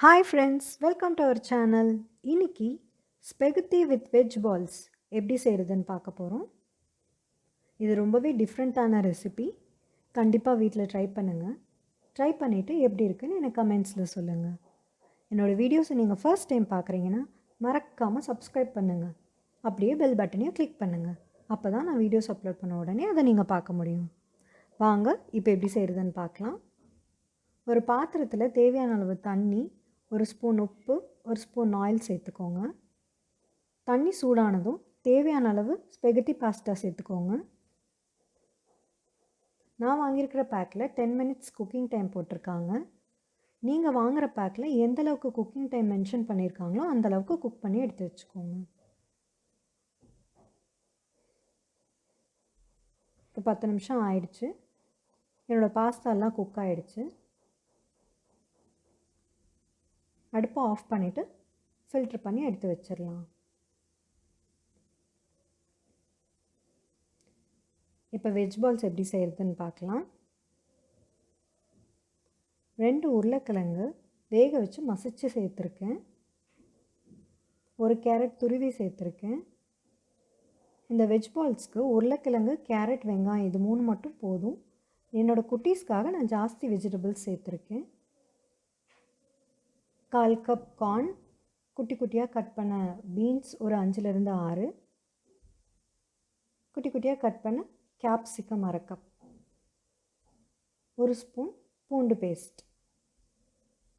Hi friends, welcome to our channel. இன்னைக்கு spaghetti with veg balls எப்படி செய்கிறதுன்னு பார்க்க போகிறோம். இது ரொம்பவே டிஃப்ரெண்ட்டான ரெசிபி. கண்டிப்பாக வீட்டில் ட்ரை பண்ணுங்கள். ட்ரை பண்ணிவிட்டு எப்படி இருக்குன்னு எனக்கு கமெண்ட்ஸில் சொல்லுங்கள். என்னோடய வீடியோஸை நீங்கள் ஃபர்ஸ்ட் டைம் பார்க்குறீங்கன்னா மறக்காமல் சப்ஸ்கிரைப் பண்ணுங்கள். அப்படியே பெல் பட்டனையும் கிளிக் பண்ணுங்கள். அப்போ தான் நான் வீடியோஸ் அப்லோட் பண்ண உடனே அதை நீங்கள் பார்க்க முடியும். வாங்க இப்போ எப்படி செய்கிறதுன்னு பார்க்கலாம். ஒரு பாத்திரத்தில் தேவையான அளவு தண்ணி, ஒரு ஸ்பூன் உப்பு, ஒரு ஸ்பூன் ஆயில் சேர்த்துக்கோங்க. தண்ணி சூடானதும் தேவையான அளவு ஸ்பெகட்டி பாஸ்தா சேர்த்துக்கோங்க. நான் வாங்கியிருக்கிற பேக்கில் 10 மினிட்ஸ் குக்கிங் டைம் போட்டிருக்காங்க. நீங்கள் வாங்குகிற பேக்கில் எந்த அளவுக்கு குக்கிங் டைம் மென்ஷன் பண்ணியிருக்காங்களோ அந்தளவுக்கு குக் பண்ணி எடுத்து வச்சுக்கோங்க. இப்போ 10 நிமிஷம் ஆயிடுச்சு. என்னோடய பாஸ்தாலாம் குக் ஆகிடுச்சு. அடுப்பை ஆஃப் பண்ணிவிட்டு ஃபில்ட்ரு பண்ணி எடுத்து வச்சிடலாம். இப்போ வெஜ் பால்ஸ் எப்படி செய்கிறதுன்னு பார்க்கலாம். 2 உருளைக்கிழங்கு வேக வச்சு மசிச்சு சேர்த்துருக்கேன். 1 கேரட் துருவி சேர்த்துருக்கேன். இந்த வெஜ் பால்ஸ்க்கு உருளைக்கிழங்கு, கேரட், வெங்காயம் இது 3 மட்டும் போதும். என்னோடய குட்டீஸ்க்காக நான் ஜாஸ்தி வெஜிடபிள்ஸ் சேர்த்துருக்கேன். 1/4 கப் கார்ன், குட்டி குட்டியாக கட் பண்ண பீன்ஸ் ஒரு 5லேருந்து 6, குட்டி குட்டியாக கட் பண்ண கேப்சிகம் 1/2 கப், 1 ஸ்பூன் பூண்டு பேஸ்ட்,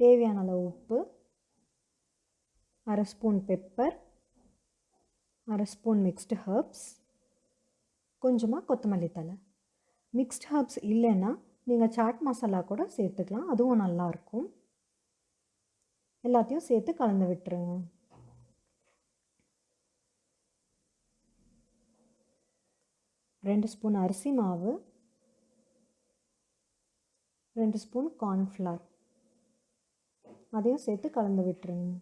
தேவையான அளவு உப்பு, 1/2 spoon pepper, 1/2 spoon mixed herbs, கொஞ்சமாக கொத்தமல்லி தழை. மிக்ஸ்டு ஹர்ப்ஸ் இல்லைன்னா நீங்கள் சாட் மசாலா கூட சேர்த்துக்கலாம், அதுவும் நல்லாயிருக்கும். எல்லாத்தையும் சேர்த்து கலந்து விட்டுருங்க. ரெண்டு ஸ்பூன் அரிசி மாவு, 2 ஸ்பூன் கார்ன்ஃப்ளவர், அதையும் சேர்த்து கலந்து விட்டுருங்க.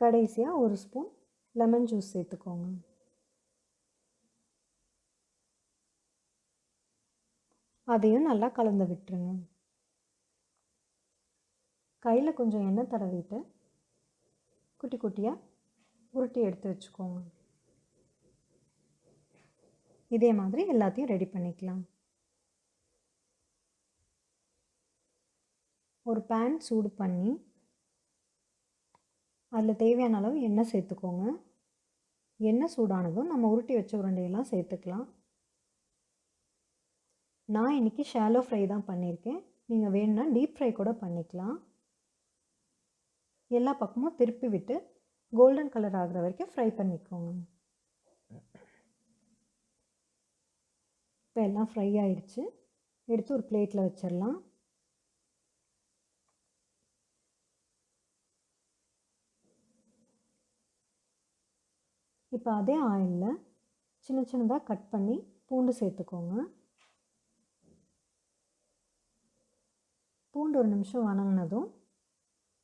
கடைசியாக 1 ஸ்பூன் லெமன் ஜூஸ் சேர்த்துக்கோங்க. அதையும் நல்லா கலந்து விட்டுருங்க. கையில் கொஞ்சம் எண்ணெய் தடவிட்டு குட்டி குட்டியாக உருட்டி எடுத்து வச்சுக்கோங்க. இதே மாதிரி எல்லாத்தையும் ரெடி பண்ணிக்கலாம். ஒரு பேன் சூடு பண்ணி அதில் தேவையான அளவு எண்ணெய் சேர்த்துக்கோங்க. எண்ணெய் சூடானதும் நம்ம உருட்டி வச்ச உருண்டையெல்லாம் சேர்த்துக்கலாம். நான் இன்றைக்கி ஷாலோ ஃப்ரை தான் பண்ணியிருக்கேன். நீங்கள் வேணும்னா டீப் ஃப்ரை கூட பண்ணிக்கலாம். எல்லா பக்கமும் திருப்பி விட்டு கோல்டன் கலர் ஆகிற வரைக்கும் ஃப்ரை பண்ணிக்கோங்க. இப்போ எல்லாம் ஃப்ரை ஆகிடுச்சு. எடுத்து ஒரு பிளேட்டில் வச்சிடலாம். இப்போ அதே ஆயிலில் சின்ன சின்னதாக கட் பண்ணி பூண்டு சேர்த்துக்கோங்க. பூண்டு 1 நிமிஷம் வணங்கினதும்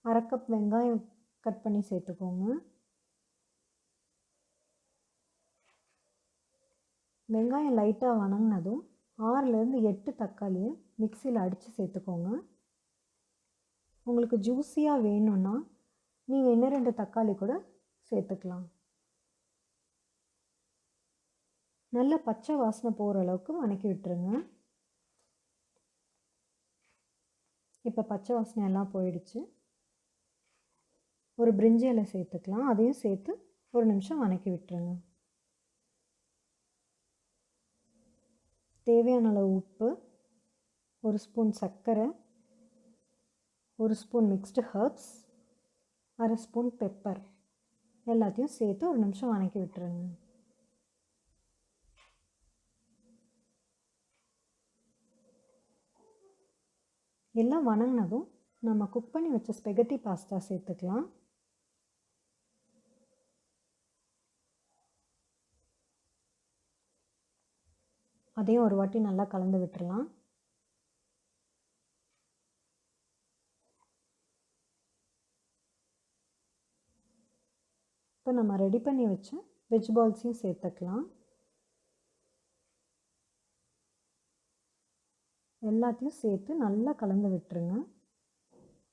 1/2 கப் வெங்காயம் கட் பண்ணி சேர்த்துக்கோங்க. வெங்காயம் லைட்டாக வணங்கினதும் 6லேருந்து 8 தக்காளியை மிக்சியில் அடித்து சேர்த்துக்கோங்க. உங்களுக்கு ஜூஸியாக வேணும்னா நீங்கள் இன்னும் 2 தக்காளி கூட சேர்த்துக்கலாம். நல்ல பச்சை வாசனை போகிற அளவுக்கு வணக்கி விட்டுருங்க. இப்போ பச்சை வாசனை எல்லாம் போயிடுச்சு. ஒரு பிரிஞ்சி இலை சேர்த்துக்கலாம். அதையும் சேர்த்து 1 நிமிஷம் வணக்கி விட்டுருங்க. தேவையான அளவு உப்பு, 1 ஸ்பூன் சர்க்கரை, 1 spoon mixed herbs, 1/2 spoon pepper எல்லாத்தையும் சேர்த்து 1 நிமிஷம் வணக்கி விட்டுருங்க. எல்லாம் வணங்கினதும் நம்ம குக் பண்ணி வச்ச ஸ்பெகட்டி பாஸ்தா சேர்த்துக்கலாம். அதையும் ஒரு வாட்டி நல்லா கலந்து விட்டுறலாம். இப்போ நம்ம ரெடி பண்ணி வச்ச வெஜ் பால்ஸையும் சேர்த்துக்கலாம். எல்லாத்தையும் சேர்த்து நல்லா கலந்து விட்டுருங்க.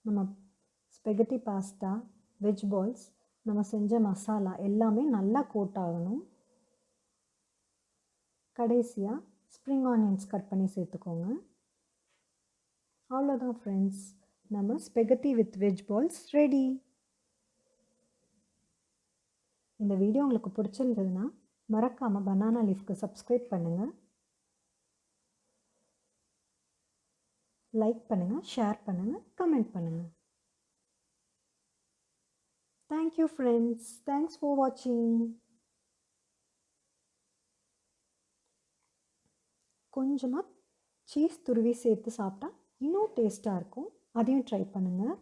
நம்ம ஸ்பெகட்டி பாஸ்தா, வெஜ் பால்ஸ், நம்ம செஞ்ச மசாலா எல்லாமே நல்லா கோட் ஆகணும். கடைசியாக ஸ்ப்ரிங் ஆனியன்ஸ் கட் பண்ணி சேர்த்துக்கோங்க. அவ்வளோதான் ஃப்ரெண்ட்ஸ், நம்ம spaghetti with veg balls ready. இந்த வீடியோ உங்களுக்கு பிடிச்சிருந்ததுன்னா மறக்காமல் பனானா லீஃப்க்கு சப்ஸ்கிரைப் பண்ணுங்கள், லைக் பண்ணுங்கள், ஷேர் பண்ணுங்கள், கமெண்ட் பண்ணுங்கள். Thank you friends. Thanks for watching. கொஞ்சமாக சீஸ் துருவி சேர்த்து சாப்பிட்டா இன்னும் டேஸ்ட்டாக இருக்கும். அதையும் ட்ரை பண்ணுங்கள்.